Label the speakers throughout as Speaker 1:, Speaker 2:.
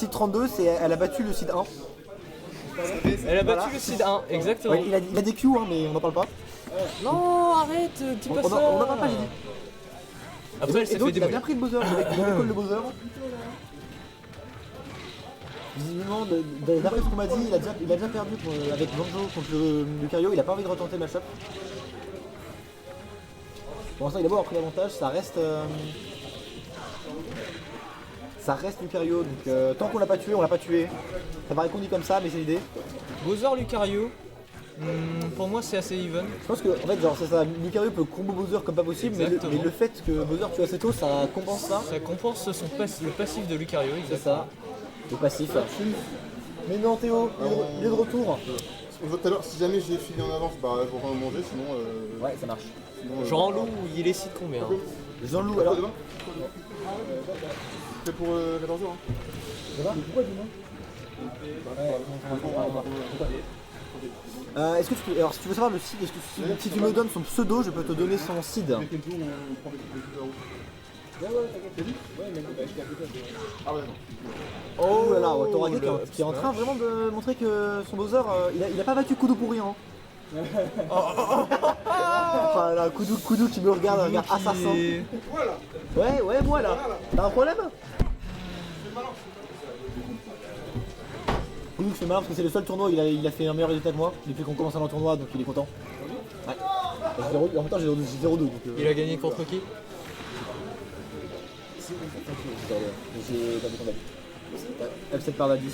Speaker 1: seed 32, elle a battu le seed 1.
Speaker 2: Elle a battu le seed 1, exactement.
Speaker 1: Ouais, il a des Q, hein, mais on n'en parle pas.
Speaker 2: Non, arrête, dis pas ça.
Speaker 1: On n'en parle pas, j'ai dit.
Speaker 2: Après, elle s'est fait
Speaker 1: il a bien
Speaker 2: démolir.
Speaker 1: pris le buzzer, il décolle le buzzer. Visiblement, d'après ce qu'on m'a dit, il a déjà perdu avec Banjo contre le Lucario, il a pas envie de retenter le match-up. Pour l'instant, il a beau avoir pris l'avantage, ça reste Lucario, donc tant qu'on l'a pas tué, on l'a pas tué. Ça paraît qu'on dit comme ça, mais c'est l'idée.
Speaker 2: Bowser Lucario, pour moi c'est assez even.
Speaker 1: Je pense que en fait, genre, c'est ça, Lucario peut combo Bowser comme pas possible, mais le fait que Bowser tue assez tôt, ça compense ça.
Speaker 2: Ça compense le passif de Lucario,
Speaker 1: C'est ça, le passif. Mais non Théo, il est de retour.
Speaker 3: Tout à l'heure, si jamais j'ai fini en avance, bah je vais en manger, sinon...
Speaker 1: Ouais, ça marche.
Speaker 3: sinon,
Speaker 2: Jean-Loup, il est site combien hein?
Speaker 1: Jean-Loup, alors.
Speaker 3: demain c'est pour 14h. Hein.
Speaker 1: Pourquoi demain est-ce que tu peux, alors si tu veux savoir le seed, si tu me donnes son pseudo, je peux te donner son seed. Oh là là, Torage qui est en train vraiment de montrer que son Bowser, il a pas battu Kudu pour rien. Enfin là, Kudu qui me regarde, un regard assassin. Ouais, voilà. T'as un problème? Kudu fait malin parce que c'est le seul tournoi, il a fait un meilleur résultat que moi depuis qu'on commence à aller en tournoi, donc il est content. Ouais. En même temps j'ai 0-2 donc...
Speaker 2: Il a gagné contre qui?
Speaker 1: J'ai pas vu ton bête. F7 par la 10.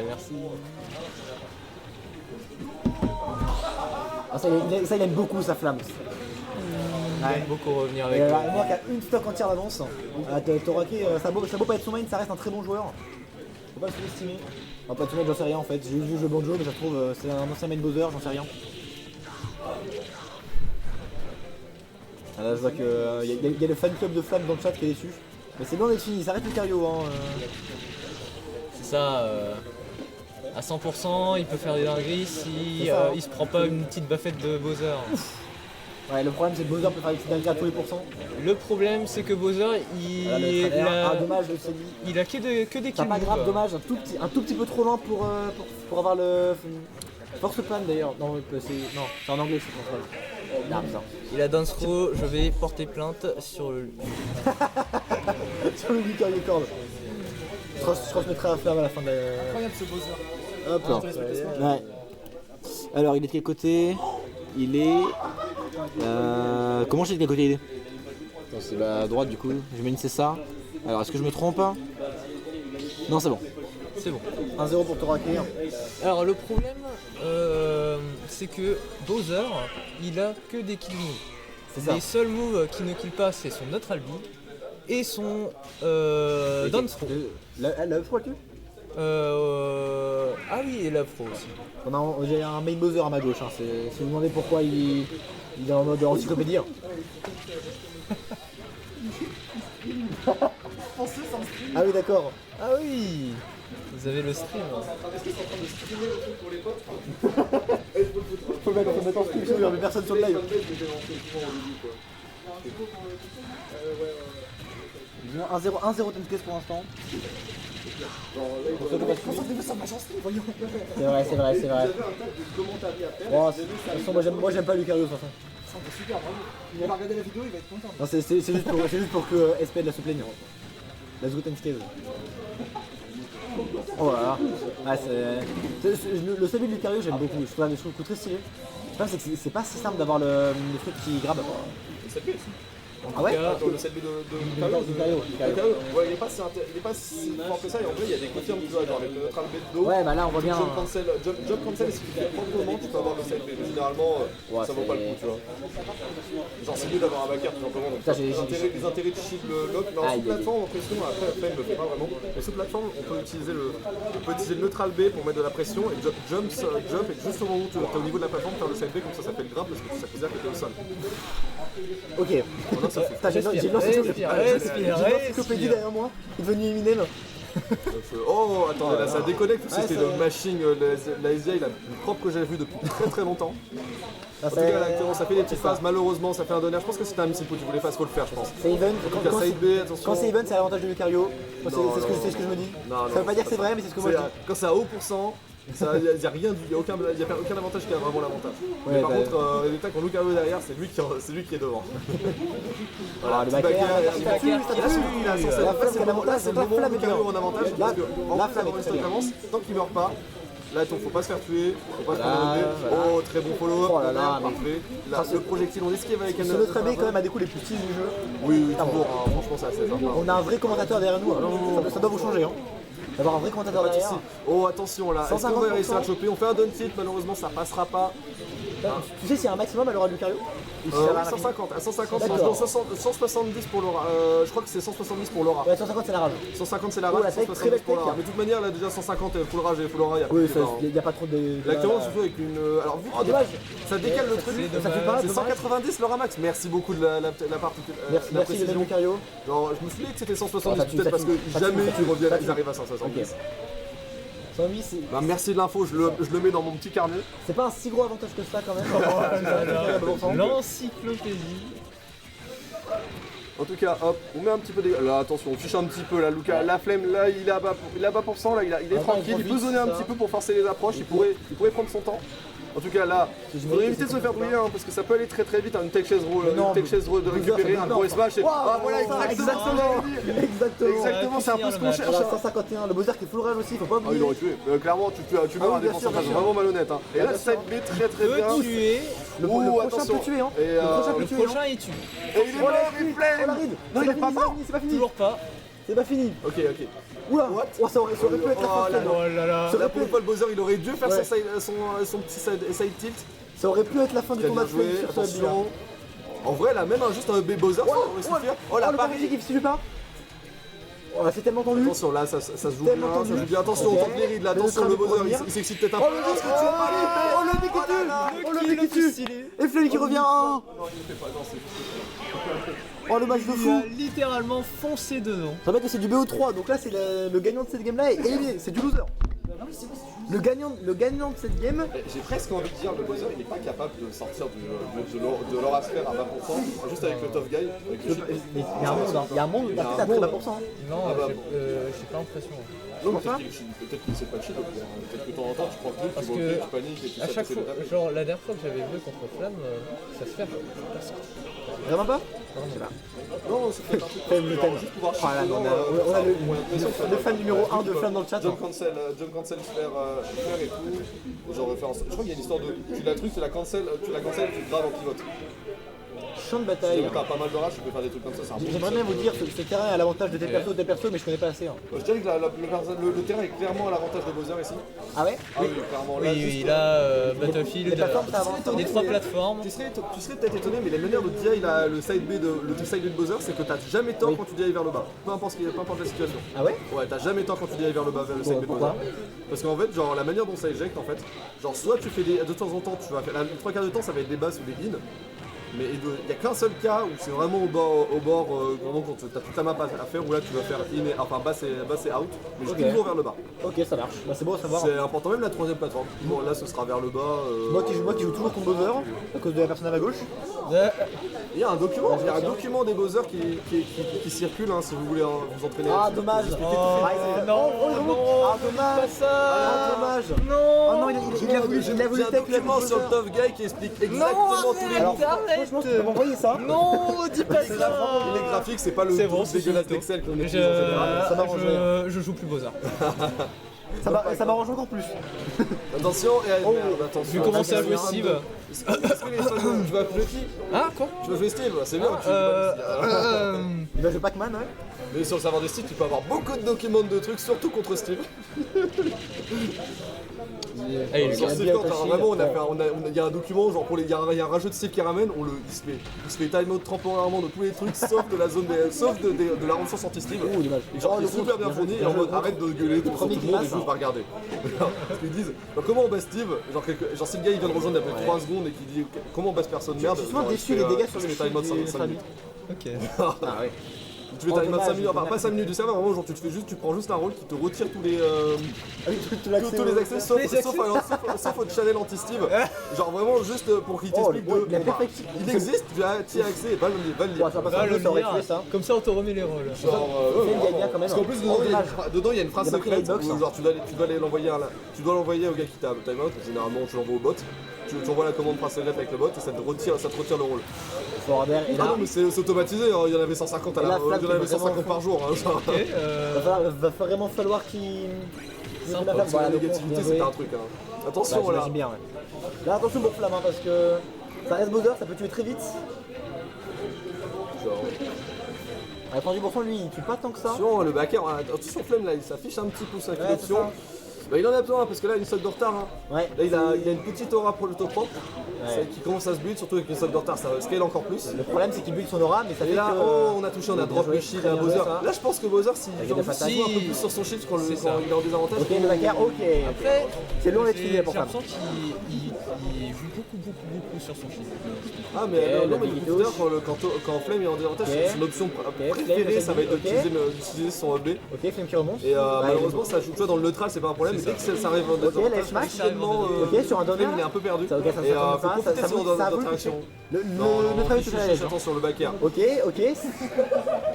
Speaker 2: Merci.
Speaker 1: Ah, ça, il aime beaucoup sa flamme.
Speaker 2: J'aime beaucoup revenir avec
Speaker 1: Et moi qui a une stock entière d'avance, Torake, ça a beau pas être son main, ça reste un très bon joueur. Faut pas le sous-estimer. Enfin, pas de son main, j'en sais rien en fait. J'ai vu jouer Banjo, mais ça se trouve c'est un ancien main Bowser, j'en sais rien. Ah, là, je vois qu'il y a le fan club de flammes dans le chat qui est déçu. Mais c'est bon d'être fini, ça arrête le Lucario. Hein.
Speaker 2: C'est ça, à 100%, il peut faire des dingueries si il se prend pas une petite baffette de Bowser.
Speaker 1: Ouais, le problème c'est que Bowser peut faire des petites dingueries à tous les pourcents.
Speaker 2: Le problème c'est que Bowser,
Speaker 1: dommage de celui.
Speaker 2: il a que des kills.
Speaker 1: C'est pas grave, dommage, un tout petit peu trop loin pour avoir le force plan d'ailleurs. Non, c'est en anglais c'est contrôle. Ah, putain.
Speaker 2: Il a dance throw, je vais porter plainte sur le...
Speaker 1: Sur le Lucario Cord. Je transmettrai la flamme à la fin de la...
Speaker 4: Incroyable ce Bowser.
Speaker 1: Hop là. Ouais. Alors il est de quel côté? Il est... Comment je sais de quel côté il est? Attends, c'est à droite du coup, j'imagine c'est ça. Alors est-ce que je me trompe? Non c'est bon.
Speaker 2: C'est bon.
Speaker 1: 1-0 pour Torake.
Speaker 2: Alors le problème, c'est que Bowser, il a que des kills moves.
Speaker 1: C'est ça.
Speaker 2: Les seuls moves qui ne kill pas, c'est son Neutral B et son Dance Throw.
Speaker 1: La pro tu?
Speaker 2: Ah oui, et la pro aussi.
Speaker 1: J'ai un main Bowser à ma gauche, hein. Si vous me demandez pourquoi il est en mode encyclopédie. Ah oui d'accord.
Speaker 2: Ah oui, vous avez le stream.
Speaker 1: Faut mettre en stream, il n'y avait personne sur le live. 1-0 TNTS pour l'instant. C'est vrai. Bon, de toute façon, moi j'aime pas Lucario de toute façon.
Speaker 4: C'est super, bravo. Il va regarder la vidéo, il va être content.
Speaker 1: Non, c'est juste pour que SP de la se plaigne. Let's go TNTS. Oh là là. Le salut de Lucario j'aime beaucoup, je trouve très stylé. Le problème c'est que c'est pas si simple d'avoir le truc qui grabe. Ah ouais?
Speaker 3: Le 7B de Lucario. Ouais, il est pas si fort que ça, et en vrai il y a des confirmes tu vois, genre avec le neutral B de dos.
Speaker 1: Ouais, bah là on voit bien.
Speaker 3: Jump cancel, si tu fais proprement, tu peux avoir le 7B, mais généralement ça vaut pas le coup, tu vois. Genre c'est mieux d'avoir un backer tout simplement, donc les intérêts de shield lock, mais en sous-plateforme en pression, après ne le fait pas vraiment, mais sous-plateforme on peut utiliser le neutral B pour mettre de la pression, et jump et juste au moment où tu es au niveau de la plateforme, faire le 7B, comme ça s'appelle grave parce que ça veut dire que tu es au sol.
Speaker 1: Ok. J'ai l'encyclopédie derrière moi, il est devenu Eminem.
Speaker 3: Oh, attendez, là ça déconnecte, parce que c'était le mashing, la SDI la plus propre que j'avais vue depuis très très longtemps. En tout cas, là, actuellement, ça fait des petites phases. Malheureusement, ça fait un donner. Je pense que si t'as un missile que tu voulais faire, faut le faire, je pense.
Speaker 5: C'est even.
Speaker 3: Donc, side B, attention.
Speaker 5: Quand c'est even, c'est à l'avantage de Lucario. C'est ce que je me dis. Ça veut pas dire que c'est vrai, mais c'est ce que moi je dis.
Speaker 3: Quand c'est à haut pourcent, il n'y a rien, il n'y a aucun avantage qui a vraiment l'avantage. Mais par contre, résultat, quand Lucario est derrière, c'est lui qui est devant.
Speaker 5: Voilà, le backer,
Speaker 3: il a c'est le moment où Lucario en avantage. La flamme avance, tant qu'il meurt pas. Là, faut pas se faire tuer, faut pas se faire enlever. Oh, très bon follow-up.
Speaker 5: Oh là là,
Speaker 3: parfait. Là, le projectile, on esquive avec un.
Speaker 5: Ce notre AB quand même a des coups les plus stylés du jeu.
Speaker 3: Oui, toujours. Franchement, c'est assez sympa.
Speaker 5: On a un vrai commentateur derrière nous. Ça doit vous changer. D'avoir un vrai commentateur derrière.
Speaker 3: Oh, attention là. Est-ce qu'on va réussir à le choper? On fait un dunk hit, malheureusement, ça passera pas.
Speaker 5: Tu sais s'il y a un maximum à l'Aura de Lucario?
Speaker 3: 150, à 150, 170 pour Laura. Je crois que c'est 170 pour Laura.
Speaker 5: Ouais, 150 c'est la rage.
Speaker 3: 150 c'est la rage, 170 pour Laura. Mais de toute manière, là déjà 150 full rage et full Laura,
Speaker 5: il n'y a pas trop de.
Speaker 3: Là, actuellement, surtout avec une. Alors, vu ça décale le truc,
Speaker 5: ça fait pas.
Speaker 3: C'est 190 Laura Max. Merci beaucoup de la
Speaker 5: Merci de Lucario.
Speaker 3: Genre, je me suis dit que c'était 170, peut-être parce que jamais ils arrivent à 170. Bah, merci de l'info, je le mets dans mon petit carnet.
Speaker 5: C'est pas un si gros avantage que ça quand même.
Speaker 2: L'encyclopédie.
Speaker 3: En tout cas, hop, on met un petit peu des... Là, attention, on fiche un petit peu là, Luca. La flemme, là, il est à bas pour cent, là, il est tranquille. Il peut zoner un petit peu pour forcer les approches, il pourrait prendre son temps. En tout cas, là, il faudrait éviter de se faire brouiller parce que ça peut aller très très vite. Une tech chaise de récupérer, un gros smash et. Ah voilà, exactement, c'est un peu ce qu'on cherche.
Speaker 5: 151, le Bowser qui est full rage aussi, faut pas oublier.
Speaker 3: Ah, il aurait tué. Clairement, tu meurs à un défenseur vraiment malhonnête. Et là, ça met très très bien.
Speaker 5: Le prochain peut tuer, hein.
Speaker 2: Le prochain il tue.
Speaker 3: Et il est mort, il flemme.
Speaker 5: Non, il est pas mort, c'est pas fini.
Speaker 2: Toujours pas.
Speaker 5: C'est pas fini.
Speaker 3: Ok.
Speaker 5: Oula, ça aurait pu être la fin de
Speaker 2: Oh là là.
Speaker 3: Là pour une fois le Bowser il aurait dû faire son petit side tilt.
Speaker 5: Ça aurait pu être la fin du combat de Flame sur ce
Speaker 3: attention. En vrai là même juste un Bowser ça aurait suffire. Oh la
Speaker 5: Paris qui suffit pas. Oh là c'est tellement tendu.
Speaker 3: Attention là ça se joue bien, attention on tente les rides là, attention le Bowser il s'excite peut-être un peu.
Speaker 5: Oh le mec qui tue. Et Flame qui revient. Oh le match de fou.
Speaker 2: Il a littéralement foncé dedans.
Speaker 5: Ça veut dire que c'est du BO3, donc là c'est le gagnant de cette game là et c'est du loser. Le gagnant de cette game.
Speaker 3: J'ai presque envie de dire le Bowser il n'est pas capable de sortir de leur sphère à 20% juste avec le tough guy.
Speaker 5: Mais il y a un monde à très bas pourcent.
Speaker 2: Non, j'ai pas l'impression.
Speaker 3: Non, peut-être qu'il ne sait pas chier, peut-être que de temps en temps tu prends le truc, tu paniques et tu
Speaker 2: à chaque fois, genre la dernière fois que j'avais joué contre Flamme, ça se fait.
Speaker 5: Vraiment pas?
Speaker 3: Non, c'est pas
Speaker 5: le thème. On a le fan numéro 1 de Flamme dans le chat.
Speaker 3: John Cancel faire et tout. Genre référence. Je crois qu'il y a une histoire de. Tu la cancel, tu graves en pivote.
Speaker 5: Champ de bataille.
Speaker 3: Si t'as pas mal de rage, tu peux faire des trucs comme ça.
Speaker 5: J'aimerais bien vous dire ce terrain a l'avantage de tel perso, mais je connais pas assez.
Speaker 3: Je dirais que le terrain est clairement à l'avantage de Bowser ici.
Speaker 5: Ah ouais?
Speaker 3: Oui, clairement.
Speaker 2: Oui, là, Battlefield, les 3 plateformes.
Speaker 3: Tu serais peut-être étonné, mais la manière dont DI a le side B de Bowser, c'est que t'as jamais tort quand tu DI vers le bas. Peu importe la situation.
Speaker 5: Ah ouais?
Speaker 3: Ouais, t'as jamais tort quand tu DI vers le bas, vers le side B de Bowser. Parce qu'en fait, genre la manière dont ça éjecte, en fait, genre soit tu fais de temps en temps, tu vas faire les 3 quarts de temps, ça va être des basses ou des in. Mais il n'y a qu'un seul cas où c'est vraiment au bord vraiment quand tu as toute la map à faire, où là tu vas faire enfin basse et out, mais toujours vers le bas.
Speaker 5: Ok, ça marche, c'est bon à savoir.
Speaker 3: C'est important, même la 3ème plateforme. Bon, là ce sera vers le bas.
Speaker 5: Moi qui joue toujours contre Bowser, à cause de la personne à ma gauche.
Speaker 3: Il y a un document des Bowser qui circule si vous voulez vous entraîner.
Speaker 5: Ah dommage.
Speaker 2: Non,
Speaker 5: dommage.
Speaker 2: ça.
Speaker 5: Ah dommage.
Speaker 2: Non.
Speaker 5: Ah non, il a voulu
Speaker 3: un document sur le tough guy qui explique exactement tous les moves.
Speaker 5: Franchement, tu peux m'envoyer ça?
Speaker 2: Non, dis pas ça.
Speaker 3: Les graphiques, c'est pas le dégueulasse d'Excel qu'on utilise en général.
Speaker 2: Je joue plus Bowser.
Speaker 5: Ça m'arrange encore plus.
Speaker 3: Attention, attention.
Speaker 2: Je vais commencer à jouer Steve.
Speaker 3: Est-ce que les fans tu vas jouer qui?
Speaker 2: Ah quoi?
Speaker 3: Tu vas jouer Steve, c'est bien.
Speaker 5: Il va jouer Pac-Man, ouais.
Speaker 3: Mais sur le serveur de Steve, tu peux avoir beaucoup de documents de trucs, surtout contre Steve. Sur Steve, vraiment, il y a un document, genre il y a un rageux de Steve qui ramène, il se fait timeout temporairement de tous les trucs, sauf de la zone sauf de la ressource anti-Steve. Et genre, il est super bien fourni, et en mode arrête de gueuler tout le monde et juste va regarder. Parce qu'ils disent, comment on bat Steve? Genre si le gars il vient de rejoindre après 3 secondes et qu'il dit comment on bat personne merde.
Speaker 5: Je suis souvent déçu les dégâts sur le
Speaker 3: timeout 5 minutes.
Speaker 2: Ok.
Speaker 5: Ah ouais.
Speaker 3: Tu fais t'arrives 25 minutes, enfin pas 5 minutes de serveur, vraiment genre tu prends juste un rôle qui te retire tous les tous les accès sauf au channel anti-Steve. Genre vraiment juste pour qu'il t'explique il existe, tu as accès et va le lire.
Speaker 2: Comme ça on te remet les rôles.
Speaker 3: Parce qu'en plus dedans il y a une phrase secrète où genre tu dois l'envoyer au gars qui t'a timeout, généralement tu l'envoies au bot. Tu envoies la commande phrase secrète avec le bot et ça te retire le rôle. Ah non mais c'est automatisé, il y en avait 150 par jour.
Speaker 5: Va vraiment falloir qu'il...
Speaker 3: La négativité c'est pas un truc. Attention là.
Speaker 5: Là attention pour Flamme parce que ça reste Bowser, ça peut tuer très vite. À 30% lui il tue pas tant que ça.
Speaker 3: Attention le backer, attention Flemme là il s'affiche un petit pouce avec l'option. Bah il en a besoin parce que là il a une solde de retard. Là il a une petite aura pour l'autopropre qui commence à se build, surtout avec une solde de retard ça scale encore plus.
Speaker 5: Le problème c'est qu'il build son aura mais ça fait
Speaker 3: là
Speaker 5: que...
Speaker 3: on a touché, on a drop le shield à Bowser. Là je pense que Bowser s'il joue un peu plus sur son shield quand il est en désavantage.
Speaker 5: Ok le backer, ok.
Speaker 2: Après
Speaker 5: c'est long d'être filé pour ça.
Speaker 2: J'ai l'impression qu'il joue beaucoup sur son shield.
Speaker 3: Ah mais non mais du coup quand Flame est en désavantage c'est l'option préférée, ça va être d'utiliser son AB.
Speaker 5: Ok Flame qui remonte.
Speaker 3: Et malheureusement ça joue dans le neutral c'est pas un problème, mais dès que ça arrive en désavantage,
Speaker 5: ok sur un down
Speaker 3: il est un peu perdu.
Speaker 5: Ok ça
Speaker 3: et faut profiter de son interaction.
Speaker 5: Le neutralise tout à l'âge.
Speaker 3: Attention le backer.
Speaker 5: Ok.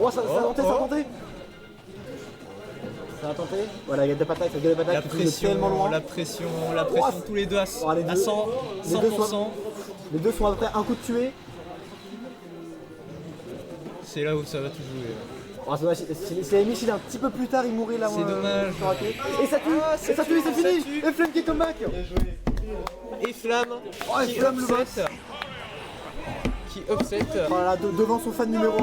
Speaker 5: Oh ça a tenté. Ça a tenté. Voilà, il y a des patates, il y a des patates qui sont tellement loin.
Speaker 2: La pression, tous les deux à 100%.
Speaker 5: Les deux sont à peu près un coup de tuer.
Speaker 2: C'est là où ça va tout jouer.
Speaker 5: Oh, c'est dommage, si la Michel un petit peu plus tard, il mourrait là.
Speaker 2: C'est dommage.
Speaker 5: Et ça tue, c'est fini. Et Flame qui est comeback.
Speaker 2: Et Flamme qui upset.
Speaker 5: Voilà, devant son fan numéro 1.